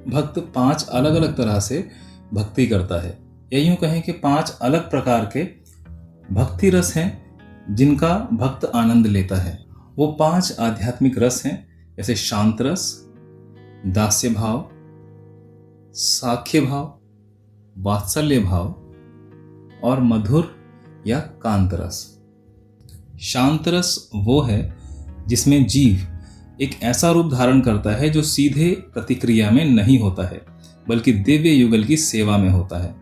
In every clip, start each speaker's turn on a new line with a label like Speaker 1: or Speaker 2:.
Speaker 1: भक्त 5 अलग अलग तरह से भक्ति करता है, या यूं कहें कि 5 अलग प्रकार के भक्ति रस हैं जिनका भक्त आनंद लेता है। वो 5 आध्यात्मिक रस हैं, जैसे शांत रस, दास्य भाव, साख्य भाव, वात्सल्य भाव और मधुर या कांत रस। शांत रस वो है जिसमें जीव एक ऐसा रूप धारण करता है जो सीधे प्रतिक्रिया में नहीं होता है, बल्कि दिव्य युगल की सेवा में होता है।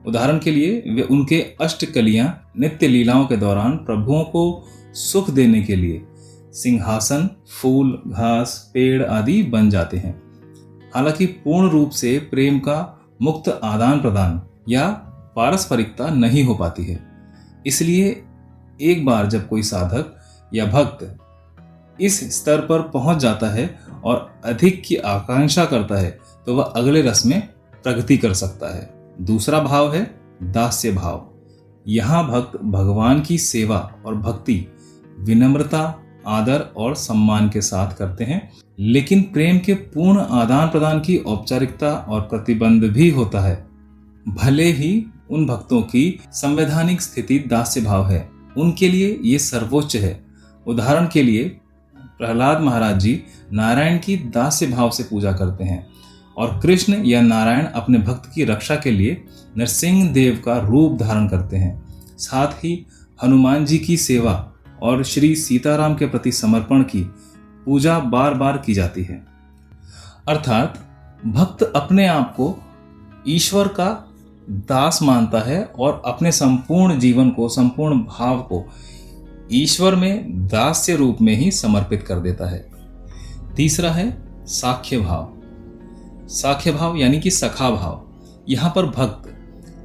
Speaker 1: उदाहरण के लिए वे उनके अष्टकलियां नित्य लीलाओं के दौरान प्रभुओं को सुख देने के लिए सिंहासन, फूल, घास, पेड़ आदि बन जाते हैं। हालांकि पूर्ण रूप से प्रेम का मुक्त आदान प्रदान या पारस्परिकता नहीं हो पाती है। इसलिए एक बार जब कोई साधक या भक्त इस स्तर पर पहुंच जाता है और अधिक की आकांक्षा करता है तो वह अगले रस में प्रगति कर सकता है। दूसरा भाव है दास्य भाव। यहाँ भक्त भगवान की सेवा और भक्ति विनम्रता, आदर और सम्मान के साथ करते हैं, लेकिन प्रेम के पूर्ण आदान प्रदान की औपचारिकता और प्रतिबंध भी होता है। भले ही उन भक्तों की संवैधानिक स्थिति दास्य भाव है, उनके लिए ये सर्वोच्च है। उदाहरण के लिए प्रहलाद महाराज जी नारायण की दास्य भाव से पूजा करते हैं और कृष्ण या नारायण अपने भक्त की रक्षा के लिए नरसिंह देव का रूप धारण करते हैं। साथ ही हनुमान जी की सेवा और श्री सीताराम के प्रति समर्पण की पूजा बार बार की जाती है। अर्थात भक्त अपने आप को ईश्वर का दास मानता है और अपने संपूर्ण जीवन को, संपूर्ण भाव को ईश्वर में दास्य रूप में ही समर्पित कर देता है। तीसरा है साख्य भाव। साख्य भाव यानी कि सखा भाव। यहाँ पर भक्त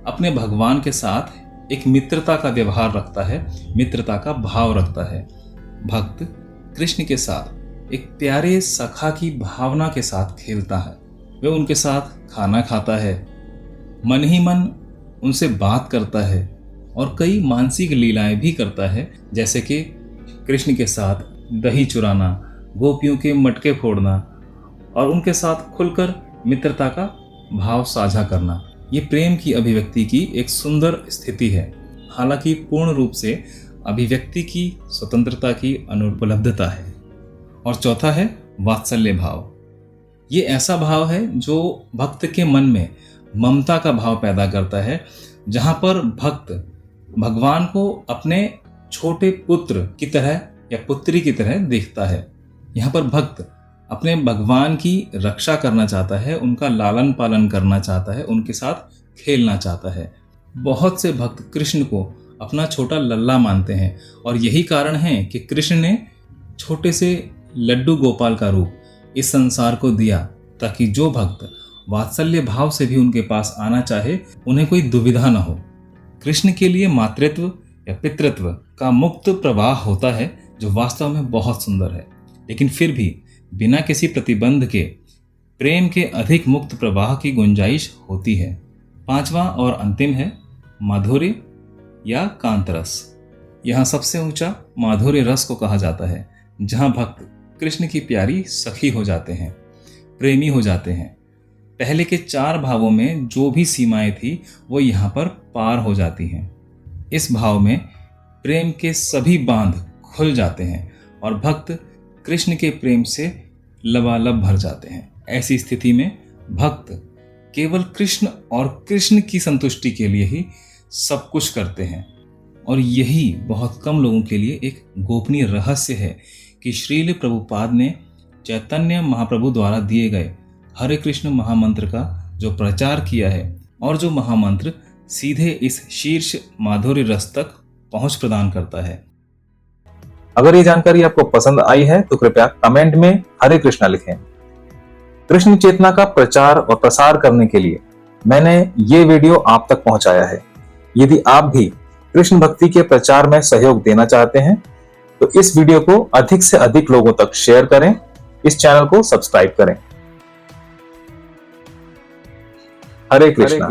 Speaker 1: अपने भगवान के साथ एक मित्रता का व्यवहार रखता है, मित्रता का भाव रखता है। भक्त कृष्ण के साथ एक प्यारे सखा की भावना के साथ खेलता है। वह उनके साथ खाना खाता है, मन ही मन उनसे बात करता है और कई मानसिक लीलाएं भी करता है, जैसे कि कृष्ण के साथ दही चुराना, गोपियों के मटके फोड़ना और उनके साथ खुलकर मित्रता का भाव साझा करना। ये प्रेम की अभिव्यक्ति की एक सुंदर स्थिति है, हालांकि पूर्ण रूप से अभिव्यक्ति की स्वतंत्रता की अनुपलब्धता है। और चौथा है वात्सल्य भाव। ये ऐसा भाव है जो भक्त के मन में ममता का भाव पैदा करता है, जहां पर भक्त भगवान को अपने छोटे पुत्र की तरह या पुत्री की तरह देखता है। यहाँ पर भक्त अपने भगवान की रक्षा करना चाहता है, उनका लालन पालन करना चाहता है, उनके साथ खेलना चाहता है। बहुत से भक्त कृष्ण को अपना छोटा लल्ला मानते हैं और यही कारण है कि कृष्ण ने छोटे से लड्डू गोपाल का रूप इस संसार को दिया, ताकि जो भक्त वात्सल्य भाव से भी उनके पास आना चाहे उन्हें कोई दुविधा न हो। कृष्ण के लिए मातृत्व या पितृत्व का मुक्त प्रवाह होता है, जो वास्तव में बहुत सुंदर है, लेकिन फिर भी बिना किसी प्रतिबंध के प्रेम के अधिक मुक्त प्रवाह की गुंजाइश होती है। पांचवा और अंतिम है माधुर्य या कांत रस। यहाँ सबसे ऊंचा माधुर्य रस को कहा जाता है, जहाँ भक्त कृष्ण की प्यारी सखी हो जाते हैं, प्रेमी हो जाते हैं। पहले के 4 भावों में जो भी सीमाएं थी वो यहाँ पर पार हो जाती हैं। इस भाव में प्रेम के सभी बांध खुल जाते हैं और भक्त कृष्ण के प्रेम से लबालब भर जाते हैं। ऐसी स्थिति में भक्त केवल कृष्ण और कृष्ण की संतुष्टि के लिए ही सब कुछ करते हैं। और यही बहुत कम लोगों के लिए एक गोपनीय रहस्य है कि श्रील प्रभुपाद ने चैतन्य महाप्रभु द्वारा दिए गए हरे कृष्ण महामंत्र का जो प्रचार किया है और जो महामंत्र सीधे इस शीर्ष माधुर्य रस तक पहुंच प्रदान करता है।
Speaker 2: अगर ये जानकारी आपको पसंद आई है तो कृपया कमेंट में हरे कृष्णा लिखें। कृष्ण चेतना का प्रचार और प्रसार करने के लिए मैंने ये वीडियो आप तक पहुंचाया है। यदि आप भी कृष्ण भक्ति के प्रचार में सहयोग देना चाहते हैं तो इस वीडियो को अधिक से अधिक लोगों तक शेयर करें, इस चैनल को सब्सक्राइब करें। हरे कृष्णा।